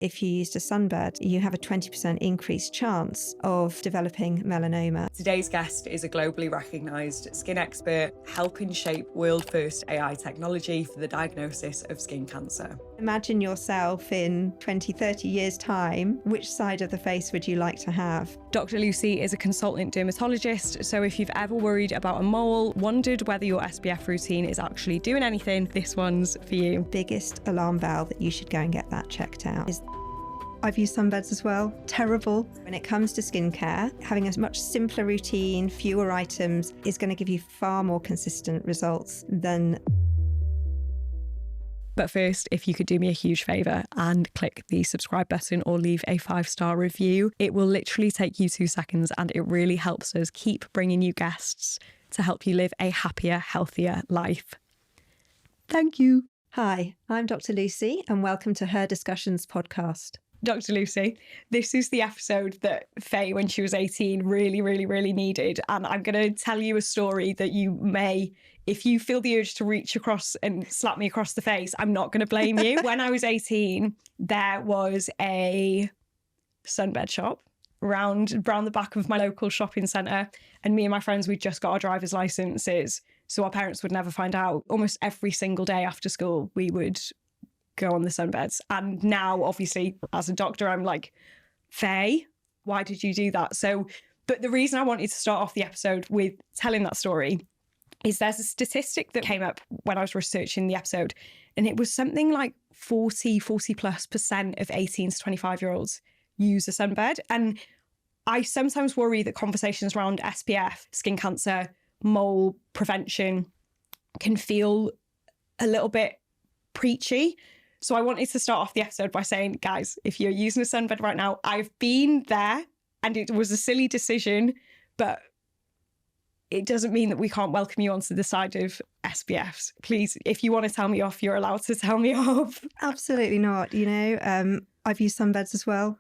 if you used a Sunbed, you have a 20% increased chance of developing melanoma. Today's guest is a globally recognised skin expert, helping shape world-first AI technology for the diagnosis of skin cancer. Imagine yourself in 20, 30 years' time. Which side of the face would you like to have? Dr. Lucy is a consultant dermatologist, so if you've ever worried about a mole, wondered whether your SPF routine is actually doing anything, this one's for you. Biggest alarm bell that you should go and get that checked out is I've used Sunbeds as well. Terrible. When it comes to skincare, having a much simpler routine, fewer items, is going to give you far more consistent results than... But first, if you could do me a huge favour and click the subscribe button or leave a 5-star review, it will literally take you 2 seconds and it really helps us keep bringing you guests to help you live a happier, healthier life. Thank you. Hi, I'm Dr. Lucy and welcome to Her Discussions podcast. Dr. Lucy, this is the episode that Faye, when she was 18, really needed. And I'm going to tell you a story that you may, if you feel the urge to reach across and slap me across the face, I'm not going to blame you. When I was 18, there was a Sunbed shop round the back of my local shopping centre. And me and my friends, we'd just got our driver's licenses, so our parents would never find out. Almost every single day after school, we would go on the Sunbeds. And now, obviously, as a doctor, I'm like, Faye, why did you do that? So, but the reason I wanted to start off the episode with telling that story is there's a statistic that came up when I was researching the episode, and it was something like 40+% of 18 to 25-year-olds use a Sunbed. And I sometimes worry that conversations around SPF, skin cancer, mole prevention can feel a little bit preachy. So I wanted to start off the episode by saying, guys, if you're using a Sunbed right now, I've been there and it was a silly decision, but it doesn't mean that we can't welcome you onto the side of SPFs. Please, if you want to tell me off, you're allowed to tell me off. Absolutely not. You know, I've used Sunbeds as well.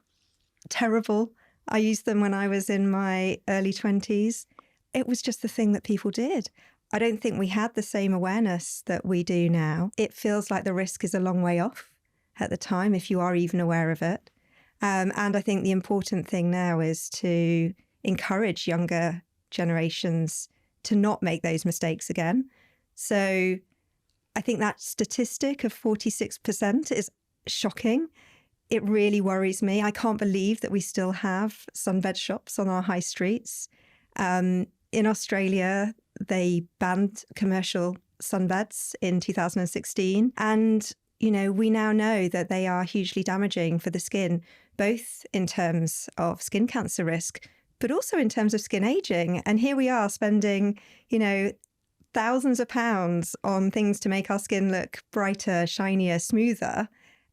Terrible. I used them when I was in my early 20s. It was just the thing that people did. I don't think we had the same awareness that we do now. It feels like the risk is a long way off at the time, if you are even aware of it. And I think the important thing now is to encourage younger generations to not make those mistakes again. So I think that statistic of 46% is shocking. It really worries me. I can't believe that we still have Sunbed shops on our high streets. In Australia, they banned commercial Sunbeds in 2016. And, you know, we now know that they are hugely damaging for the skin, both in terms of skin cancer risk, but also in terms of skin aging. And here we are spending, you know, thousands of pounds on things to make our skin look brighter, shinier, smoother.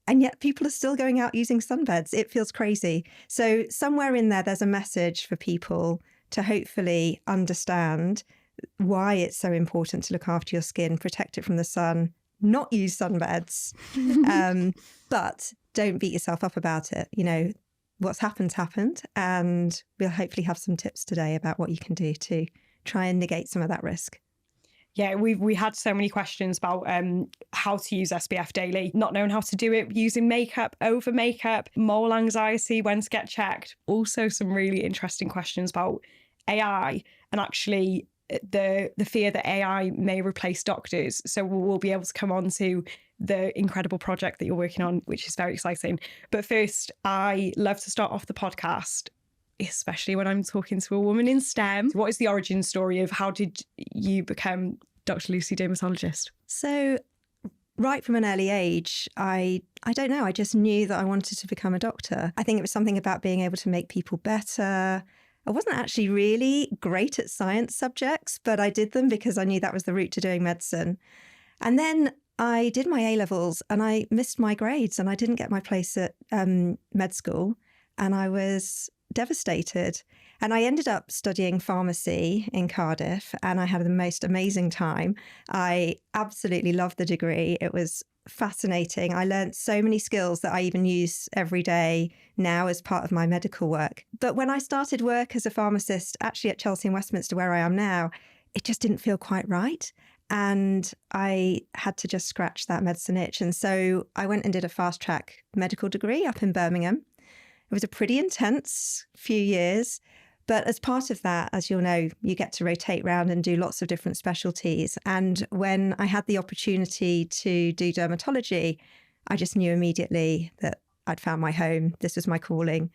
And yet people are still going out using Sunbeds. It feels crazy. So somewhere in there, there's a message for people to hopefully understand why it's so important to look after your skin, protect it from the sun, not use Sunbeds, but don't beat yourself up about it. You know, what's happened, and we'll hopefully have some tips today about what you can do to try and negate some of that risk. Yeah, we had so many questions about how to use SPF daily, not knowing how to do it, using makeup, over makeup, mole anxiety, when to get checked. Also some really interesting questions about AI and actually the fear that AI may replace doctors. So we'll be able to come on to the incredible project that you're working on, which is very exciting. But first, I love to start off the podcast, especially when I'm talking to a woman in STEM. What is the origin story of how did you become Dr. Lucy Dermatologist? So right from an early age, I don't know, I just knew that I wanted to become a doctor. I think it was something about being able to make people better. I wasn't actually really great at science subjects, but I did them because I knew that was the route to doing medicine. And then I did my A-levels and I missed my grades and I didn't get my place at med school, and I was devastated. And I ended up studying pharmacy in Cardiff and I had the most amazing time. I absolutely loved the degree. It was fascinating. I learned so many skills that I even use every day now as part of my medical work. But when I started work as a pharmacist, actually at Chelsea and Westminster, where I am now, it just didn't feel quite right. And I had to just scratch that medicine itch. And so I went and did a fast track medical degree up in Birmingham. It was a pretty intense few years. But as part of that, as you'll know, you get to rotate around and do lots of different specialties. And when I had the opportunity to do dermatology, I just knew immediately that I'd found my home. This was my calling.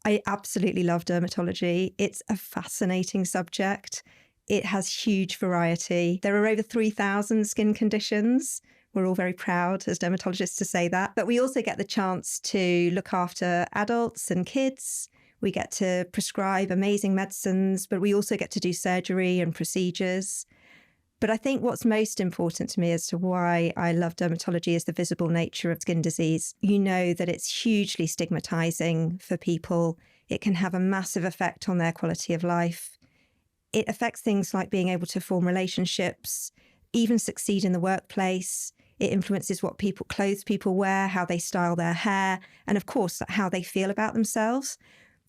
I absolutely love dermatology. It's a fascinating subject. It has huge variety. There are over 3,000 skin conditions. We're all very proud as dermatologists to say that. But we also get the chance to look after adults and kids. We get to prescribe amazing medicines, but we also get to do surgery and procedures. But I think what's most important to me as to why I love dermatology is the visible nature of skin disease. You know that it's hugely stigmatizing for people. It can have a massive effect on their quality of life. It affects things like being able to form relationships, even succeed in the workplace. It influences what clothes people wear, how they style their hair, and of course, how they feel about themselves.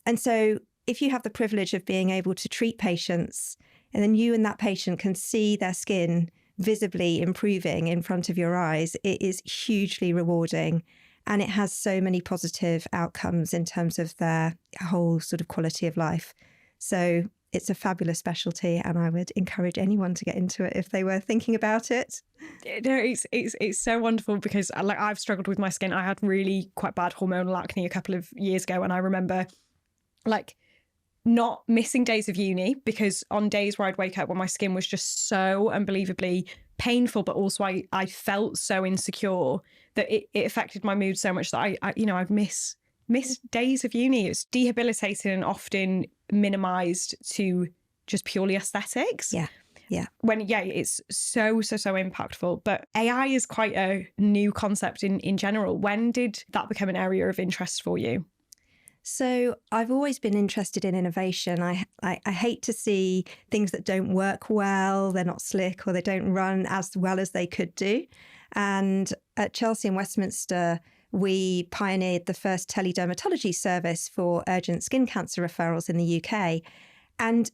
And so if you have the privilege of being able to treat patients, and then you and that patient can see their skin visibly improving in front of your eyes, it is hugely rewarding. And it has so many positive outcomes in terms of their whole sort of quality of life. So it's a fabulous specialty, and I would encourage anyone to get into it if they were thinking about it. No, it's so wonderful because I've struggled with my skin. I had really quite bad hormonal acne a couple of years ago, and I remember not missing days of uni because on days where I'd wake up when my skin was just so unbelievably painful, but also I felt so insecure that it affected my mood so much that I'd miss days of uni. It's debilitating and often minimized to just purely aesthetics. Yeah. It's so impactful. But AI is quite a new concept in general. When did that become an area of interest for you? So I've always been interested in innovation. I hate to see things that don't work well, they're not slick, or they don't run as well as they could do. And at Chelsea and Westminster, we pioneered the first teledermatology service for urgent skin cancer referrals in the UK. And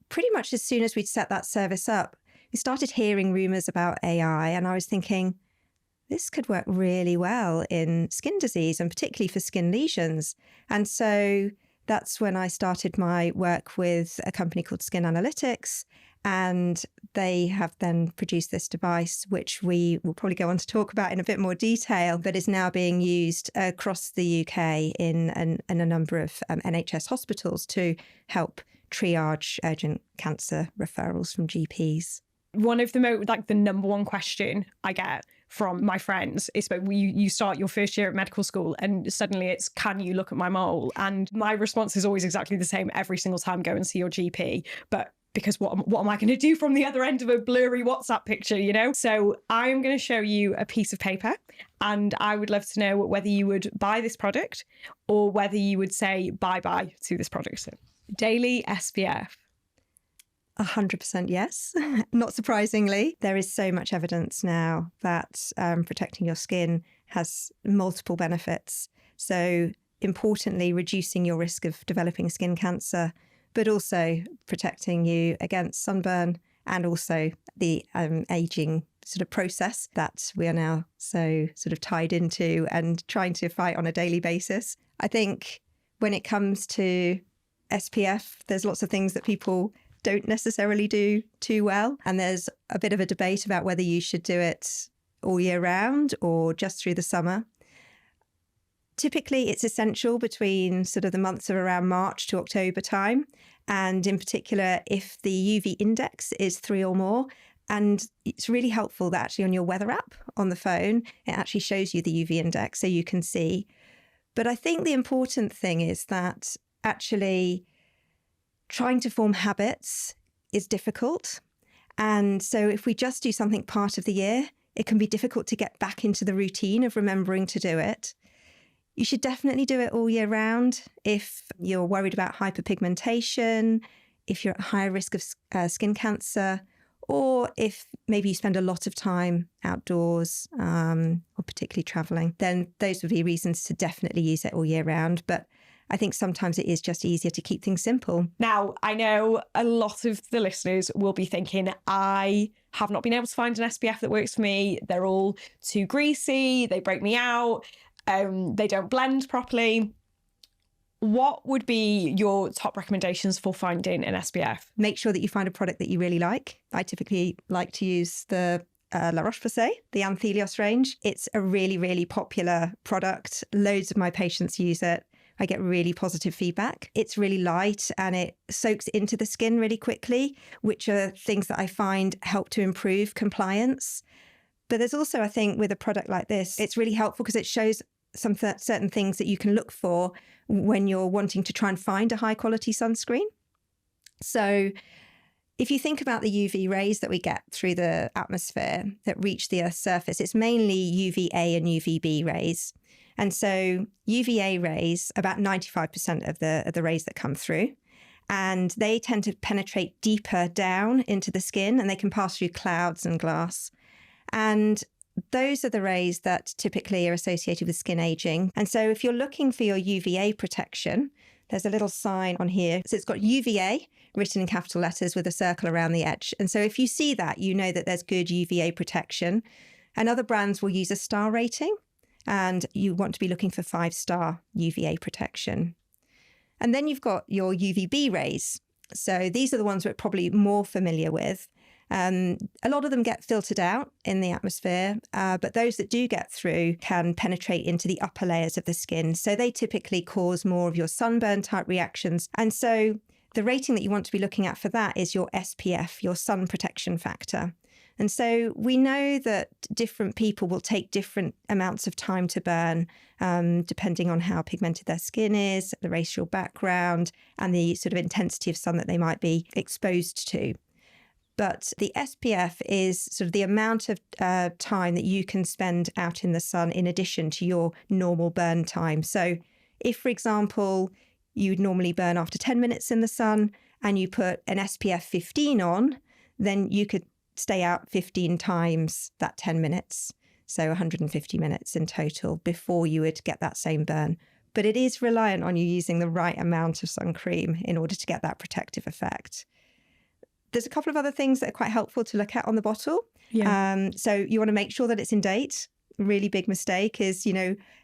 pretty much as soon as we'd set that service up, we started hearing rumours about AI. And I was thinking, this could work really well in skin disease and particularly for skin lesions. And so that's when I started my work with a company called Skin Analytics. And they have then produced this device, which we will probably go on to talk about in a bit more detail, but is now being used across the UK in a number of NHS hospitals to help triage urgent cancer referrals from GPs. One of the number one question I get from my friends is, but you start your first year at medical school and suddenly it's, can you look at my mole? And my response is always exactly the same every single time: go and see your GP. But because what am I going to do from the other end of a blurry WhatsApp picture, you know? So I am going to show you a piece of paper, and I would love to know whether you would buy this product or whether you would say bye-bye to this product. So, daily SPF. 100% yes. Not surprisingly, there is so much evidence now that protecting your skin has multiple benefits. So importantly, reducing your risk of developing skin cancer, but also protecting you against sunburn and also the aging sort of process that we are now so sort of tied into and trying to fight on a daily basis. I think when it comes to SPF, there's lots of things that people don't necessarily do too well. And there's a bit of a debate about whether you should do it all year round or just through the summer. Typically, it's essential between sort of the months of around March to October time. And in particular, if the UV index is 3 or more. And it's really helpful that actually on your weather app on the phone, it actually shows you the UV index so you can see. But I think the important thing is that actually trying to form habits is difficult. And so if we just do something part of the year, it can be difficult to get back into the routine of remembering to do it. You should definitely do it all year round if you're worried about hyperpigmentation, if you're at higher risk of skin cancer, or if maybe you spend a lot of time outdoors or particularly traveling, then those would be reasons to definitely use it all year round. But I think sometimes it is just easier to keep things simple. Now, I know a lot of the listeners will be thinking, I have not been able to find an SPF that works for me. They're all too greasy. They break me out. They don't blend properly. What would be your top recommendations for finding an SPF? Make sure that you find a product that you really like. I typically like to use the La Roche-Posay, the Anthelios range. It's a really, really popular product. Loads of my patients use it. I get really positive feedback. It's really light and it soaks into the skin really quickly, which are things that I find help to improve compliance. But there's also, I think, with a product like this, it's really helpful because it shows some certain things that you can look for when you're wanting to try and find a high quality sunscreen. So if you think about the UV rays that we get through the atmosphere that reach the Earth's surface, it's mainly UVA and UVB rays. And so UVA rays, about 95% of the rays that come through, and they tend to penetrate deeper down into the skin and they can pass through clouds and glass. And those are the rays that typically are associated with skin aging. And so if you're looking for your UVA protection, there's a little sign on here. So it's got UVA written in capital letters with a circle around the edge. And so if you see that, you know that there's good UVA protection. And other brands will use a star rating. And you want to be looking for 5-star UVA protection. And then you've got your UVB rays. So these are the ones we're probably more familiar with. A lot of them get filtered out in the atmosphere, but those that do get through can penetrate into the upper layers of the skin. So they typically cause more of your sunburn type reactions. And so the rating that you want to be looking at for that is your SPF, your sun protection factor. And so we know that different people will take different amounts of time to burn, depending on how pigmented their skin is, the racial background, and the sort of intensity of sun that they might be exposed to. But the SPF is sort of the amount of time that you can spend out in the sun in addition to your normal burn time. So if, for example, you would normally burn after 10 minutes in the sun and you put an SPF 15 on, then you could stay out 15 times that 10 minutes. So 150 minutes in total before you would get that same burn. But it is reliant on you using the right amount of sun cream in order to get that protective effect. There's a couple of other things that are quite helpful to look at on the bottle. Yeah. So you want to make sure that it's in date. A really big mistake is,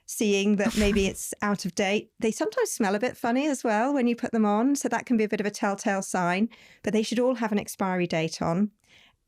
seeing that maybe it's out of date. They sometimes smell a bit funny as well when you put them on. So that can be a bit of a telltale sign, but they should all have an expiry date on.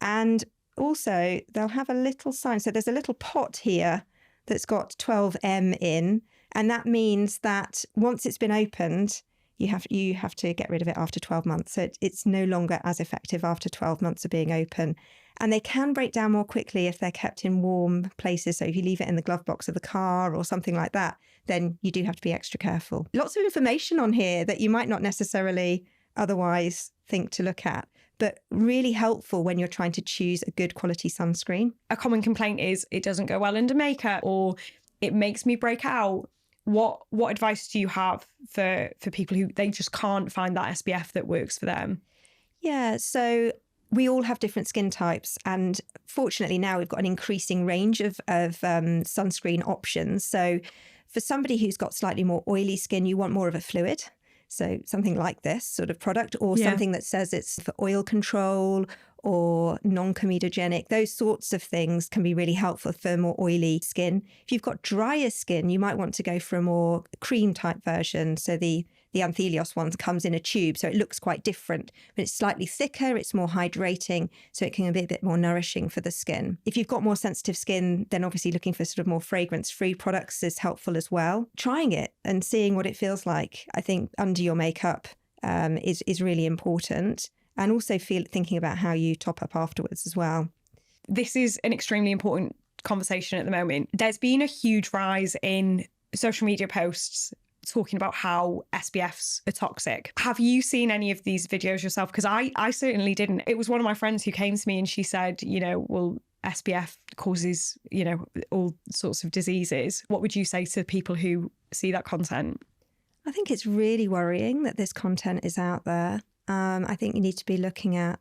And also they'll have a little sign. So there's a little pot here that's got 12M in. And that means that once it's been opened, you have to get rid of it after 12 months. So it's no longer as effective after 12 months of being open. And they can break down more quickly if they're kept in warm places. So if you leave it in the glove box of the car or something like that, then you do have to be extra careful. Lots of information on here that you might not necessarily otherwise think to look at, but really helpful when you're trying to choose a good quality sunscreen. A common complaint is it doesn't go well under makeup or it makes me break out. What advice do you have for people who they just can't find that SPF that works for them? Yeah, so we all have different skin types. And fortunately now we've got an increasing range of sunscreen options. So for somebody who's got slightly more oily skin, you want more of a fluid. So something like this sort of product or something that says it's for oil control or non-comedogenic. Those sorts of things can be really helpful for more oily skin. If you've got drier skin, you might want to go for a more cream type version. So the Anthelios one comes in a tube, so it looks quite different, but it's slightly thicker, it's more hydrating, so it can be a bit more nourishing for the skin. If you've got more sensitive skin, then obviously looking for sort of more fragrance-free products is helpful as well. Trying it and seeing what it feels like, I think, under your makeup is really important. And also thinking about how you top up afterwards as well. This is an extremely important conversation at the moment. There's been a huge rise in social media posts talking about how SPFs are toxic. Have you seen any of these videos yourself? Because I certainly didn't. It was one of my friends who came to me and she said, well, SPF causes, all sorts of diseases. What would you say to people who see that content? I think it's really worrying that this content is out there. I think you need to be looking at,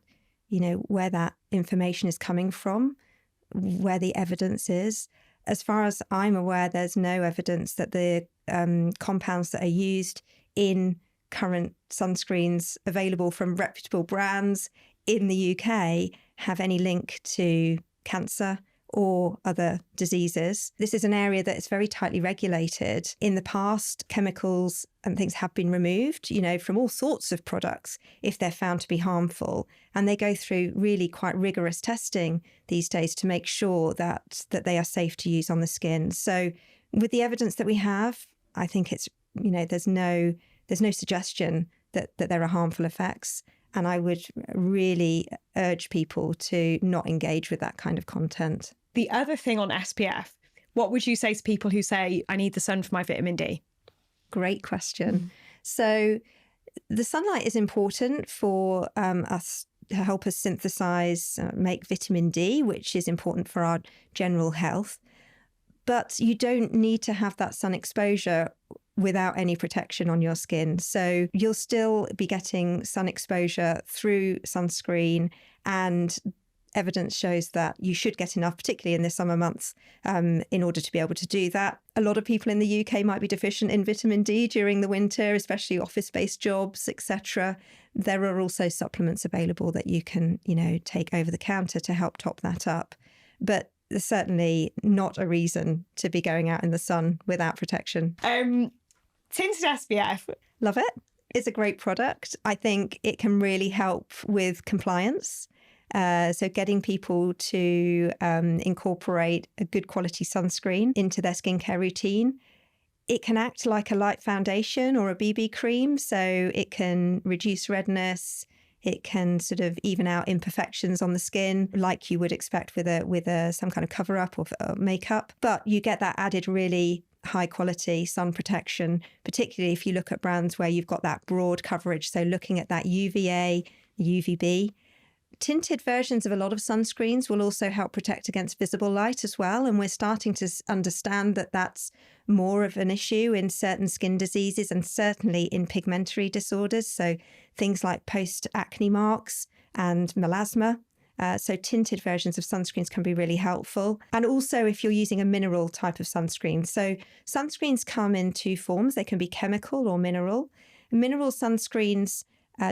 where that information is coming from, where the evidence is. As far as I'm aware, there's no evidence that the compounds that are used in current sunscreens available from reputable brands in the UK have any link to cancer or other diseases. This is an area that is very tightly regulated. In the past, chemicals and things have been removed, from all sorts of products if they're found to be harmful. And they go through really quite rigorous testing these days to make sure that they are safe to use on the skin. So with the evidence that we have, I think it's, there's no suggestion that there are harmful effects. And I would really urge people to not engage with that kind of content. The other thing on SPF, what would you say to people who say, I need the sun for my vitamin D? Great question. So the sunlight is important for us to help us synthesize, make vitamin D, which is important for our general health. But you don't need to have that sun exposure without any protection on your skin. So you'll still be getting sun exposure through sunscreen, and evidence shows that you should get enough, particularly in the summer months, in order to be able to do that. A lot of people in the UK might be deficient in vitamin D during the winter, especially office-based jobs, etc. There are also supplements available that you can, take over the counter to help top that up. But there's certainly not a reason to be going out in the sun without protection. Tinted SPF. Love it. It's a great product. I think it can really help with compliance. So getting people to incorporate a good quality sunscreen into their skincare routine. It can act like a light foundation or a BB cream. So it can reduce redness. It can sort of even out imperfections on the skin, like you would expect with some kind of cover up or makeup. But you get that added really high quality sun protection, particularly if you look at brands where you've got that broad coverage. So looking at that UVA, UVB. Tinted versions of a lot of sunscreens will also help protect against visible light as well. And we're starting to understand that that's more of an issue in certain skin diseases and certainly in pigmentary disorders. So things like post-acne marks and melasma. So tinted versions of sunscreens can be really helpful. And also if you're using a mineral type of sunscreen. So sunscreens come in two forms. They can be chemical or mineral. Mineral sunscreens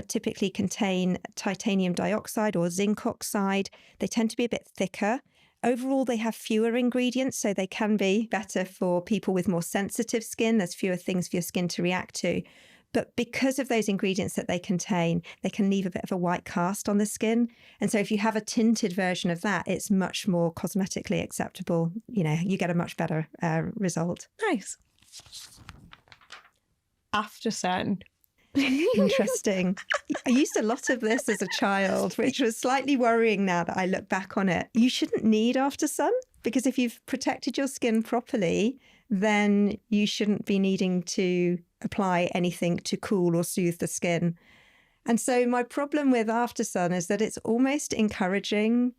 typically contain titanium dioxide or zinc oxide. They tend to be a bit thicker. Overall, they have fewer ingredients, so they can be better for people with more sensitive skin. There's fewer things for your skin to react to. But because of those ingredients that they contain, they can leave a bit of a white cast on the skin. And so if you have a tinted version of that, it's much more cosmetically acceptable. You get a much better result. Nice. After sun. Interesting. I used a lot of this as a child, which was slightly worrying now that I look back on it. You shouldn't need after sun, because if you've protected your skin properly, then you shouldn't be needing to apply anything to cool or soothe the skin. And so my problem with after sun is that it's almost encouraging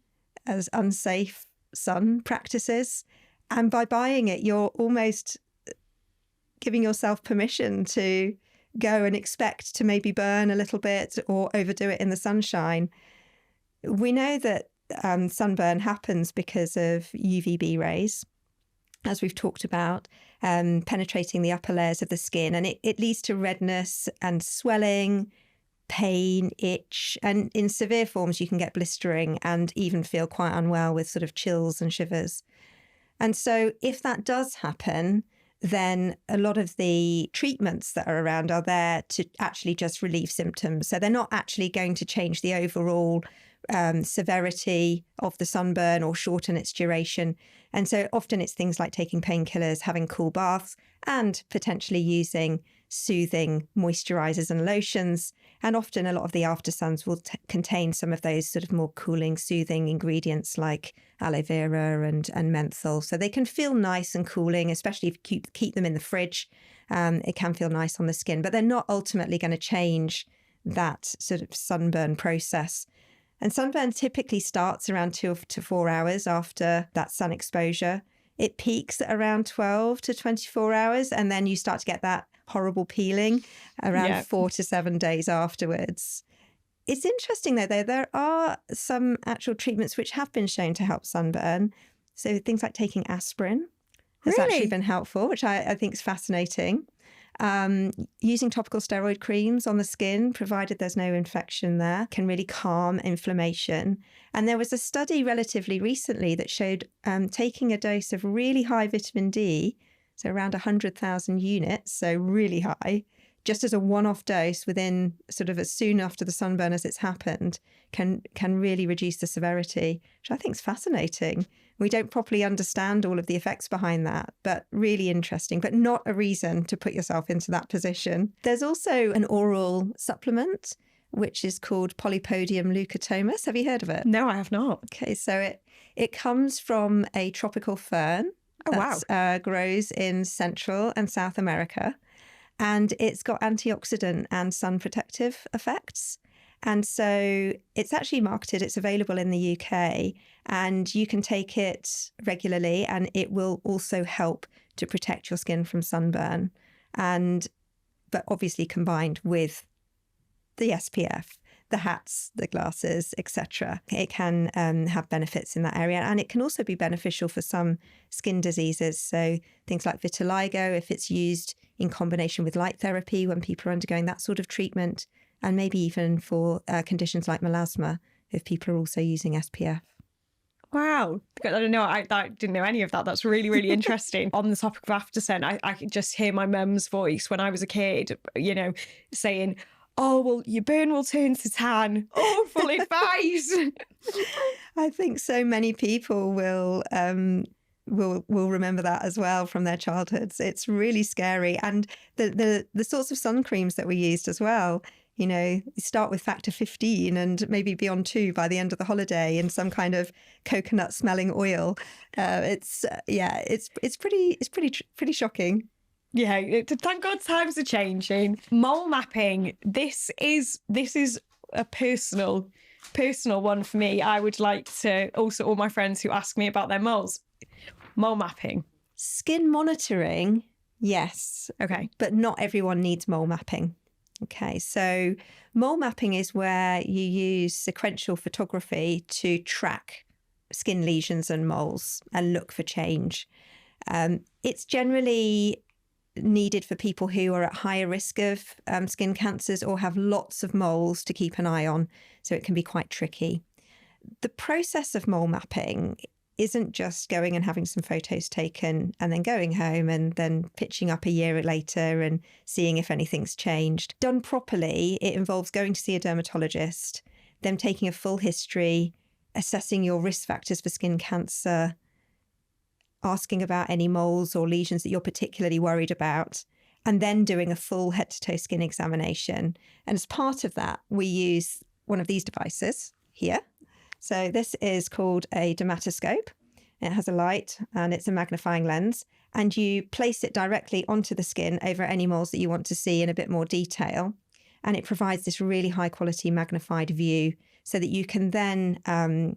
as unsafe sun practices. And by buying it, you're almost giving yourself permission to go and expect to maybe burn a little bit or overdo it in the sunshine. We know that sunburn happens because of UVB rays, as we've talked about, penetrating the upper layers of the skin. And it leads to redness and swelling, pain, itch. And in severe forms, you can get blistering and even feel quite unwell with sort of chills and shivers. And so if that does happen, then a lot of the treatments that are around are there to actually just relieve symptoms. So they're not actually going to change the overall severity of the sunburn or shorten its duration. And so often it's things like taking painkillers, having cool baths, and potentially using soothing moisturizers and lotions. And often a lot of the after suns will contain some of those sort of more cooling, soothing ingredients like aloe vera and menthol. So they can feel nice and cooling, especially if you keep them in the fridge. It can feel nice on the skin, but they're not ultimately going to change that sort of sunburn process. And sunburn typically starts around 2 to 4 hours after that sun exposure. It peaks at around 12 to 24 hours, and then you start to get that horrible peeling around 4 to 7 days afterwards. It's interesting, though, there are some actual treatments which have been shown to help sunburn. So things like taking aspirin has actually been helpful, which I think is fascinating. Using topical steroid creams on the skin, provided there's no infection there, can really calm inflammation. And there was a study relatively recently that showed taking a dose of really high vitamin D, so around 100,000 units, so really high, just as a one-off dose within sort of as soon after the sunburn as it's happened, can really reduce the severity, which I think is fascinating. We don't properly understand all of the effects behind that, but really interesting, but not a reason to put yourself into that position. There's also an oral supplement, which is called Polypodium leucotomus. Have you heard of it? No, I have not. Okay, so it comes from a tropical fern that grows in Central and South America. And it's got antioxidant and sun protective effects. And so it's actually marketed, it's available in the UK, and you can take it regularly and it will also help to protect your skin from sunburn. But obviously combined with the SPF, the hats, the glasses, etc. It can have benefits in that area. And it can also be beneficial for some skin diseases. So things like vitiligo, if it's used in combination with light therapy when people are undergoing that sort of treatment, and maybe even for conditions like melasma, if people are also using SPF. Wow. I don't know. I didn't know any of that. That's really, really interesting. On the topic of aftersun, I could just hear my mum's voice when I was a kid, saying, "Oh, well, your burn will turn to tan. Awful advice." I think so many people will remember that as well from their childhoods. It's really scary. And the sorts of sun creams that we used as well, you start with factor 15 and maybe be on 2 by the end of the holiday in some kind of coconut smelling oil. It's pretty shocking. Yeah, thank God times are changing. Mole mapping. This is a personal one for me. I would like to also all my friends who ask me about their moles. Mole mapping. Skin monitoring, yes. Okay. But not everyone needs mole mapping. Okay, so mole mapping is where you use sequential photography to track skin lesions and moles and look for change. It's generally needed for people who are at higher risk of skin cancers or have lots of moles to keep an eye on, so it can be quite tricky. The process of mole mapping isn't just going and having some photos taken and then going home and then pitching up a year later and seeing if anything's changed. Done properly, it involves going to see a dermatologist, them taking a full history, assessing your risk factors for skin cancer, asking about any moles or lesions that you're particularly worried about, and then doing a full head-to-toe skin examination. And as part of that, we use one of these devices here. So this is called a dermatoscope. It has a light and it's a magnifying lens, and you place it directly onto the skin over any moles that you want to see in a bit more detail. And it provides this really high quality magnified view so that you can then,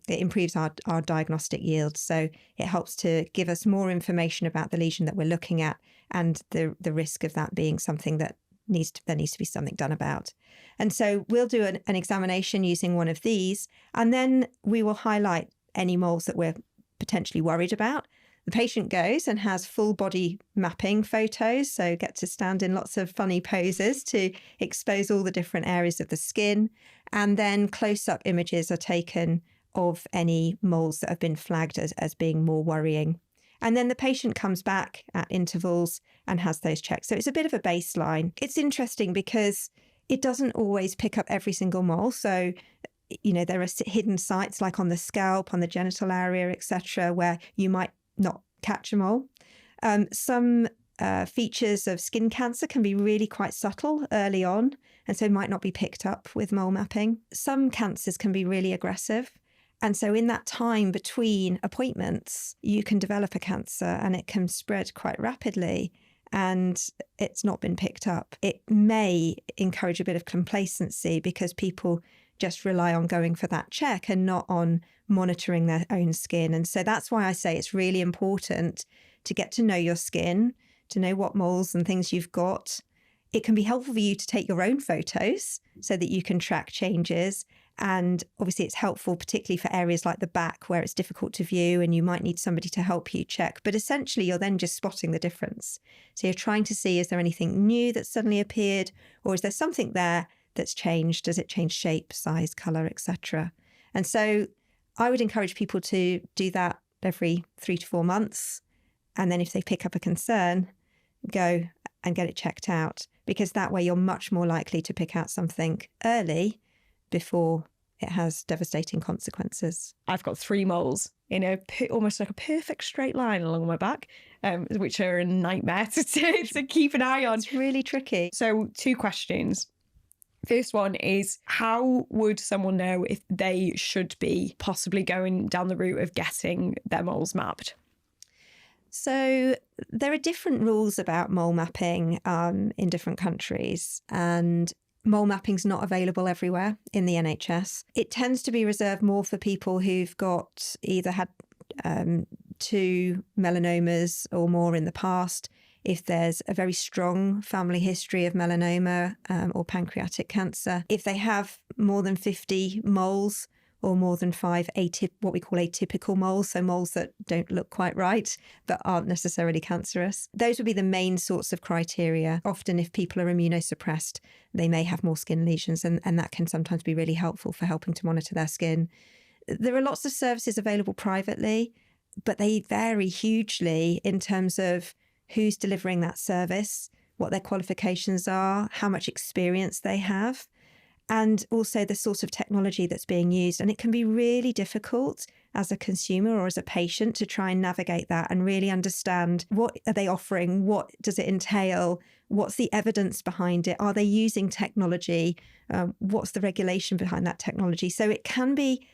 it improves our diagnostic yield. So it helps to give us more information about the lesion that we're looking at and the risk of that being something that there needs to be something done about. And so we'll do an examination using one of these, and then we will highlight any moles that we're potentially worried about. The patient goes and has full body mapping photos, so get to stand in lots of funny poses to expose all the different areas of the skin. And then close-up images are taken of any moles that have been flagged as being more worrying. And then the patient comes back at intervals and has those checks. So it's a bit of a baseline. It's interesting because it doesn't always pick up every single mole. So, there are hidden sites like on the scalp, on the genital area, etc., where you might not catch a mole. Some features of skin cancer can be really quite subtle early on, and so might not be picked up with mole mapping. Some cancers can be really aggressive. And so in that time between appointments, you can develop a cancer and it can spread quite rapidly, and it's not been picked up. It may encourage a bit of complacency because people just rely on going for that check and not on monitoring their own skin. And so that's why I say it's really important to get to know your skin, to know what moles and things you've got. It can be helpful for you to take your own photos so that you can track changes. And obviously it's helpful, particularly for areas like the back where it's difficult to view and you might need somebody to help you check. But essentially, you're then just spotting the difference. So you're trying to see, is there anything new that's suddenly appeared, or is there something there that's changed? Does it change shape, size, colour, etc.? And so I would encourage people to do that every 3 to 4 months. And then if they pick up a concern, go and get it checked out, because that way you're much more likely to pick out something early before it has devastating consequences. I've got 3 moles in almost like a perfect straight line along my back, which are a nightmare to keep an eye on. It's really tricky. So 2 questions. First one is, how would someone know if they should be possibly going down the route of getting their moles mapped? So there are different rules about mole mapping in different countries, and mole mapping's not available everywhere in the NHS. It tends to be reserved more for people who've got either had 2 melanomas or more in the past, if there's a very strong family history of melanoma or pancreatic cancer, if they have more than 50 moles or more than 5 what we call atypical moles, so moles that don't look quite right but aren't necessarily cancerous. Those would be the main sorts of criteria. Often if people are immunosuppressed, they may have more skin lesions, and that can sometimes be really helpful for helping to monitor their skin. There are lots of services available privately, but they vary hugely in terms of who's delivering that service, what their qualifications are, how much experience they have, and also the sort of technology that's being used. And it can be really difficult as a consumer or as a patient to try and navigate that and really understand, what are they offering? What does it entail? What's the evidence behind it? Are they using technology? What's the regulation behind that technology? So it can be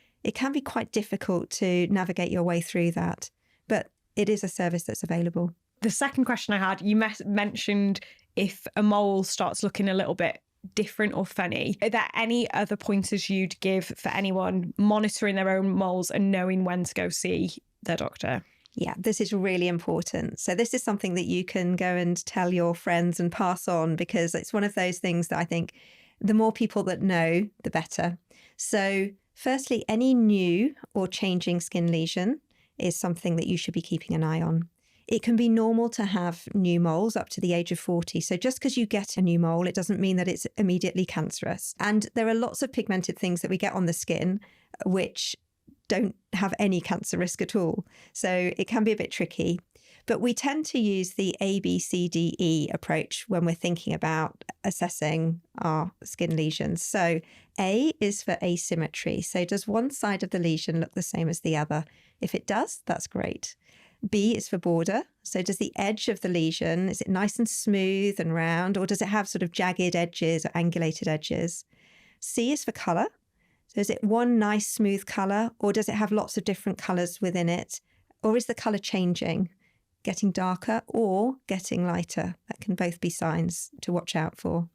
quite difficult to navigate your way through that, but it is a service that's available. The second question I had, you mentioned if a mole starts looking a little bit different or funny, are there any other pointers you'd give for anyone monitoring their own moles and knowing when to go see their doctor? Yeah, this is really important. So this is something that you can go and tell your friends and pass on, because it's one of those things that I think the more people that know, the better. So firstly, any new or changing skin lesion is something that you should be keeping an eye on. It can be normal to have new moles up to the age of 40. So just because you get a new mole, it doesn't mean that it's immediately cancerous. And there are lots of pigmented things that we get on the skin which don't have any cancer risk at all. So it can be a bit tricky. But we tend to use the ABCDE approach when we're thinking about assessing our skin lesions. So A is for asymmetry. So does one side of the lesion look the same as the other? If it does, that's great. B is for border. So does the edge of the lesion, is it nice and smooth and round, or does it have sort of jagged edges or angulated edges? C is for colour. So is it one nice smooth colour, or does it have lots of different colours within it? Or is the colour changing, getting darker or getting lighter? That can both be signs to watch out for.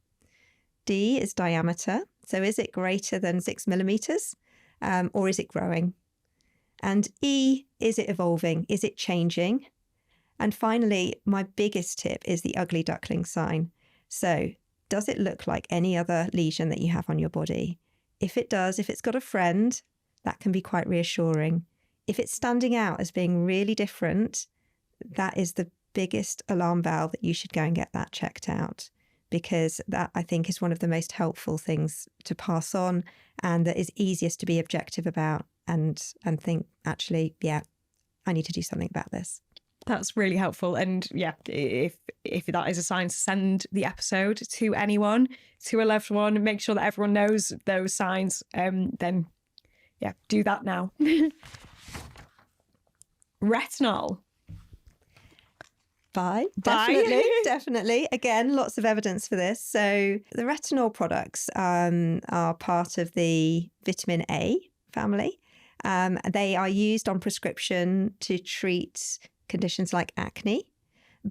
D is diameter. So is it greater than 6 millimetres, or is it growing? And E, is it evolving? Is it changing? And finally, my biggest tip is the ugly duckling sign. So does it look like any other lesion that you have on your body? If it does, if it's got a friend, that can be quite reassuring. If it's standing out as being really different, that is the biggest alarm bell that you should go and get that checked out, because that, I think, is one of the most helpful things to pass on, and that is easiest to be objective about and think, actually, yeah, I need to do something about this. That's really helpful. And yeah, if that is a sign to send the episode to anyone, to a loved one, make sure that everyone knows those signs, then yeah, do that now. Retinol. Bye. Definitely. Again, lots of evidence for this. So the retinol products are part of the vitamin A family. They are used on prescription to treat conditions like acne,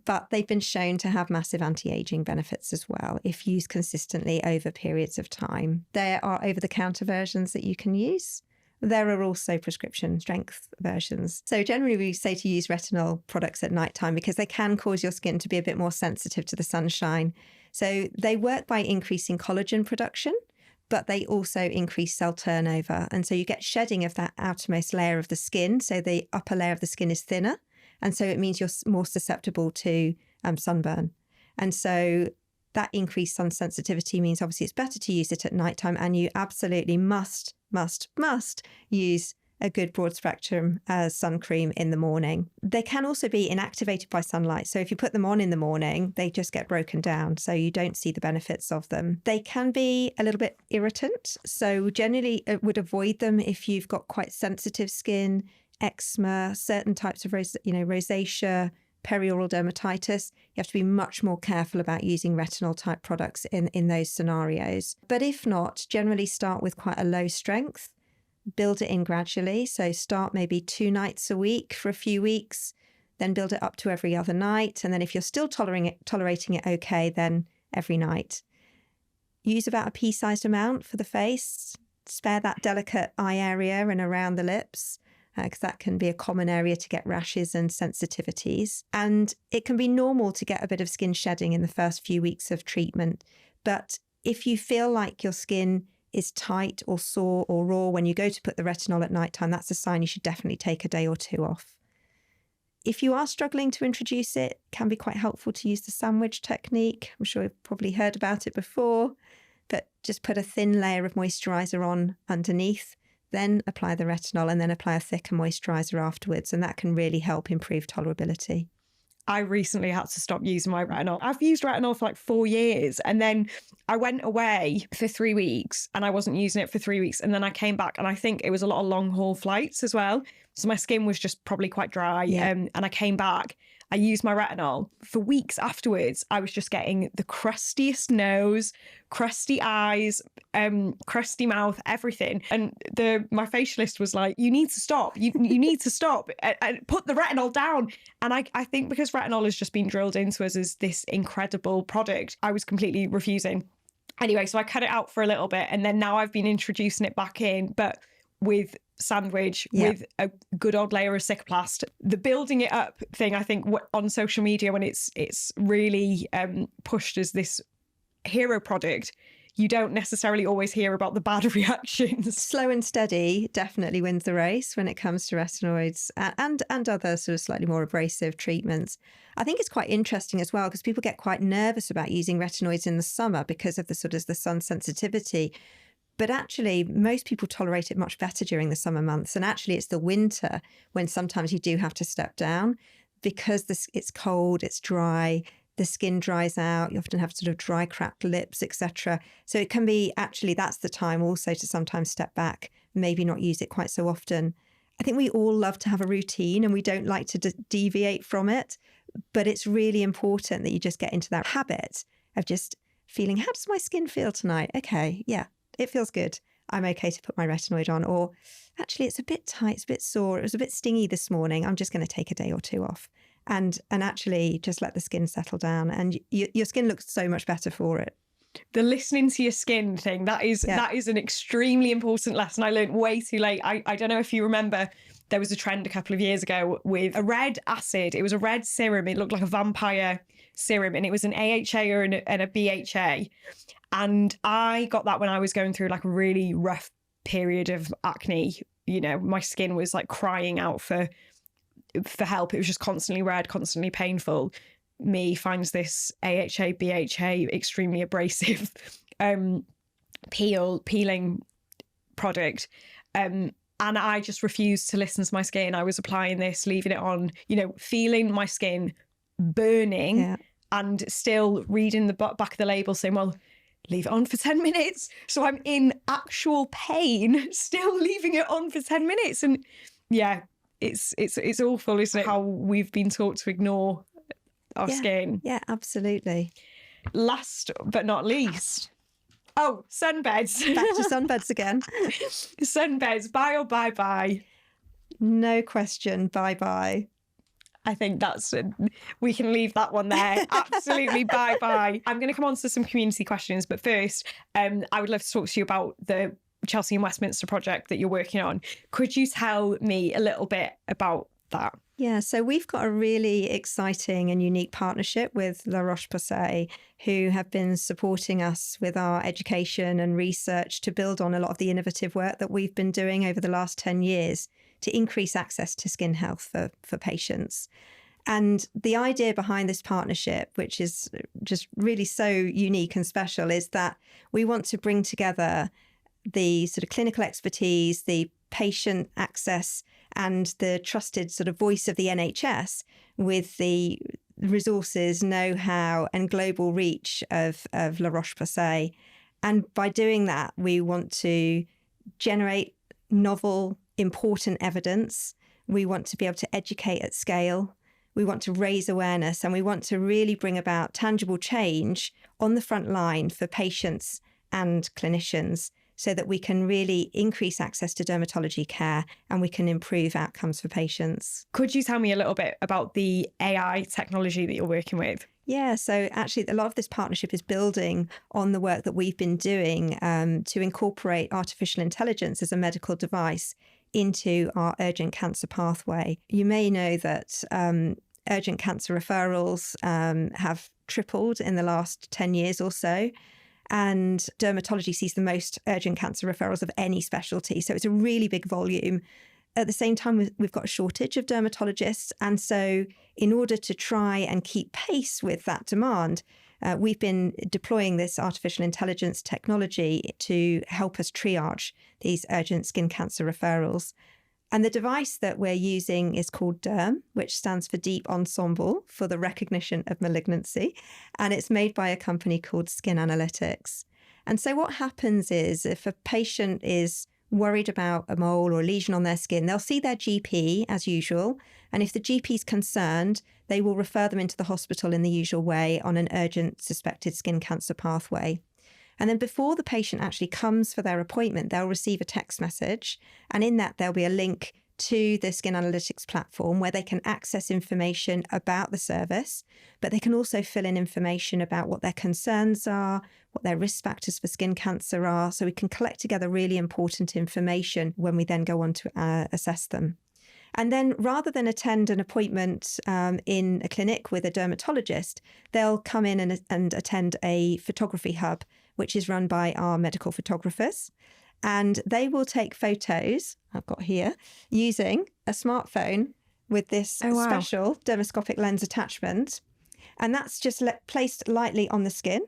but they've been shown to have massive anti-aging benefits as well if used consistently over periods of time. There are over-the-counter versions that you can use. There are also prescription strength versions. So generally we say to use retinol products at nighttime because they can cause your skin to be a bit more sensitive to the sunshine. So they work by increasing collagen production, but they also increase cell turnover. And so you get shedding of that outermost layer of the skin. So the upper layer of the skin is thinner. And so it means you're more susceptible to sunburn. And so that increased sun sensitivity means obviously it's better to use it at nighttime, and you absolutely must use a good broad spectrum sun cream in the morning. They can also be inactivated by sunlight. So if you put them on in the morning, they just get broken down. So you don't see the benefits of them. They can be a little bit irritant. So generally would avoid them if you've got quite sensitive skin, eczema, certain types of rosacea, perioral dermatitis. You have to be much more careful about using retinol type products in those scenarios. But if not, generally start with quite a low strength. Build it in gradually. So start maybe 2 nights a week for a few weeks, then build it up to every other night. And then if you're still tolerating it okay, then every night. Use about a pea-sized amount for the face. Spare that delicate eye area and around the lips, because that can be a common area to get rashes and sensitivities. And it can be normal to get a bit of skin shedding in the first few weeks of treatment. But if you feel like your skin is tight or sore or raw when you go to put the retinol at nighttime, that's a sign you should definitely take a day or 2 off. If you are struggling to introduce it, it can be quite helpful to use the sandwich technique. I'm sure you've probably heard about it before, but just put a thin layer of moisturizer on underneath, then apply the retinol, and then apply a thicker moisturizer afterwards. And that can really help improve tolerability. I recently had to stop using my retinol. I've used retinol for like 4 years, and then I went away for 3 weeks and I wasn't using it for 3 weeks. And then I came back, and I think it was a lot of long haul flights as well. So my skin was just probably quite dry. Yeah. And I came back, I used my retinol. For weeks afterwards, I was just getting the crustiest nose, crusty eyes, crusty mouth, everything. And my facialist was like, you need to stop. You need to stop and put the retinol down. And I think because retinol has just been drilled into us as this incredible product, I was completely refusing. Anyway, so I cut it out for a little bit, and then now I've been introducing it back in, but with sandwich, with a good old layer of Cicaplast. The building it up thing, I think on social media, when it's really pushed as this hero product, you don't necessarily always hear about the bad reactions. Slow and steady definitely wins the race when it comes to retinoids and other sort of slightly more abrasive treatments. I think it's quite interesting as well, because people get quite nervous about using retinoids in the summer because of the sort of the sun sensitivity. But actually, most people tolerate it much better during the summer months. And actually, it's the winter when sometimes you do have to step down, because it's cold, it's dry, the skin dries out, you often have sort of dry, cracked lips, etc. So it can be, actually, that's the time also to sometimes step back, maybe not use it quite so often. I think we all love to have a routine and we don't like to deviate from it. But it's really important that you just get into that habit of just feeling, how does my skin feel tonight? Okay, yeah. It feels good. I'm okay to put my retinoid on. Or actually, it's a bit tight, it's a bit sore, it was a bit stingy this morning. I'm just going to take a day or 2 off and actually just let the skin settle down. And your skin looks so much better for it. The listening to your skin thing, that is an extremely important lesson I learned way too late. I don't know if you remember, there was a trend a couple of years ago with a red acid. It was a red serum. It looked like a vampire serum, and it was an AHA and a BHA. And I got that when I was going through like a really rough period of acne. You know, my skin was like crying out for help. It was just constantly red, constantly painful. Me finds this AHA, BHA extremely abrasive peeling product. And I just refused to listen to my skin. I was applying this, leaving it on, feeling my skin burning and still reading the back of the label saying, well, leave it on for 10 minutes. So I'm in actual pain, still leaving it on for 10 minutes. And yeah, it's awful, isn't it? How we've been taught to ignore our skin. Yeah, absolutely. Last but not least, sunbeds. Back to sunbeds again. Sunbeds, bye or bye-bye? No question, bye-bye. I think we can leave that one there. Absolutely, bye-bye. I'm going to come on to some community questions, but first, I would love to talk to you about the Chelsea and Westminster project that you're working on. Could you tell me a little bit about that? Yeah, so we've got a really exciting and unique partnership with La Roche-Posay, who have been supporting us with our education and research to build on a lot of the innovative work that we've been doing over the last 10 years to increase access to skin health for patients. And the idea behind this partnership, which is just really so unique and special, is that we want to bring together the sort of clinical expertise, the patient access, and the trusted sort of voice of the NHS with the resources, know-how, and global reach of La Roche-Posay. And by doing that, we want to generate novel, important evidence. We want to be able to educate at scale. We want to raise awareness, and we want to really bring about tangible change on the front line for patients and clinicians, so that we can really increase access to dermatology care and we can improve outcomes for patients. Could you tell me a little bit about the AI technology that you're working with? Yeah, so actually a lot of this partnership is building on the work that we've been doing to incorporate artificial intelligence as a medical device into our urgent cancer pathway. You may know that urgent cancer referrals have tripled in the last 10 years or so. And dermatology sees the most urgent cancer referrals of any specialty. So it's a really big volume. At the same time, we've got a shortage of dermatologists. And so in order to try and keep pace with that demand, we've been deploying this artificial intelligence technology to help us triage these urgent skin cancer referrals. And the device that we're using is called DERM, which stands for Deep Ensemble for the Recognition of Malignancy. And it's made by a company called Skin Analytics. And so what happens is if a patient is worried about a mole or a lesion on their skin, they'll see their GP as usual. And if the GP is concerned, they will refer them into the hospital in the usual way on an urgent suspected skin cancer pathway. And then before the patient actually comes for their appointment, they'll receive a text message. And in that, there'll be a link to the Skin Analytics platform where they can access information about the service, but they can also fill in information about what their concerns are, what their risk factors for skin cancer are. So we can collect together really important information when we then go on to assess them. And then rather than attend an appointment in a clinic with a dermatologist, they'll come in and attend a photography hub, which is run by our medical photographers. And they will take photos, I've got here, using a smartphone with this special dermoscopic lens attachment. And that's just placed lightly on the skin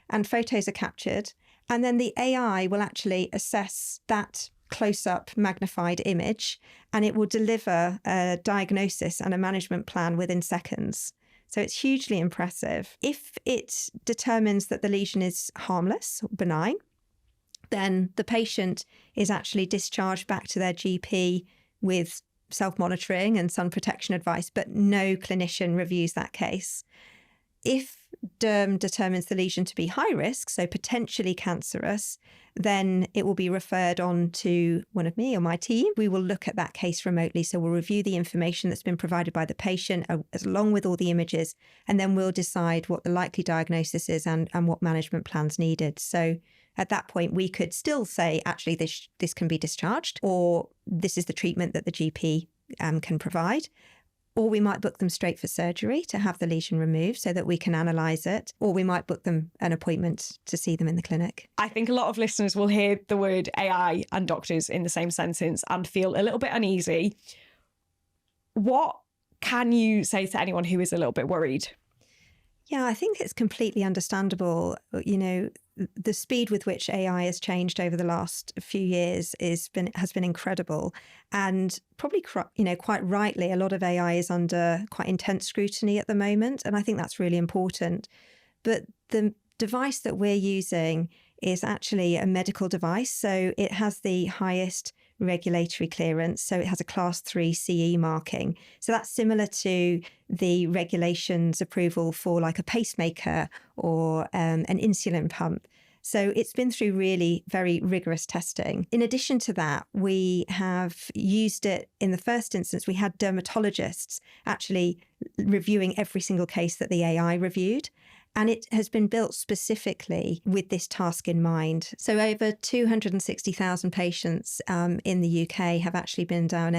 and photos are captured. And then the AI will actually assess that close-up magnified image and it will deliver a diagnosis and a management plan within seconds. So it's hugely impressive. If it determines that the lesion is harmless or benign, then the patient is actually discharged back to their GP with self-monitoring and sun protection advice, but no clinician reviews that case. If derm determines the lesion to be high risk, so potentially cancerous, then it will be referred on to one of me or my team. We will look at that case remotely. So we'll review the information that's been provided by the patient along with all the images, and then we'll decide what the likely diagnosis is and what management plans needed. So at that point, we could still say, actually, this can be discharged, or this is the treatment that the GP can provide. Or we might book them straight for surgery to have the lesion removed so that we can analyse it. Or we might book them an appointment to see them in the clinic. I think a lot of listeners will hear the word AI and doctors in the same sentence and feel a little bit uneasy. What can you say to anyone who is a little bit worried? Yeah, I think it's completely understandable. You know, the speed with which AI has changed over the last few years has been incredible. And probably, quite rightly, a lot of AI is under quite intense scrutiny at the moment. And I think that's really important. But the device that we're using is actually a medical device. So it has the highest regulatory clearance. So it has a class 3 CE marking. So that's similar to the regulations approval for like a pacemaker or an insulin pump. So it's been through really very rigorous testing. In addition to that, we have used it in the first instance. We had dermatologists actually reviewing every single case that the AI reviewed. And it has been built specifically with this task in mind. So over 260,000 patients in the UK have actually been down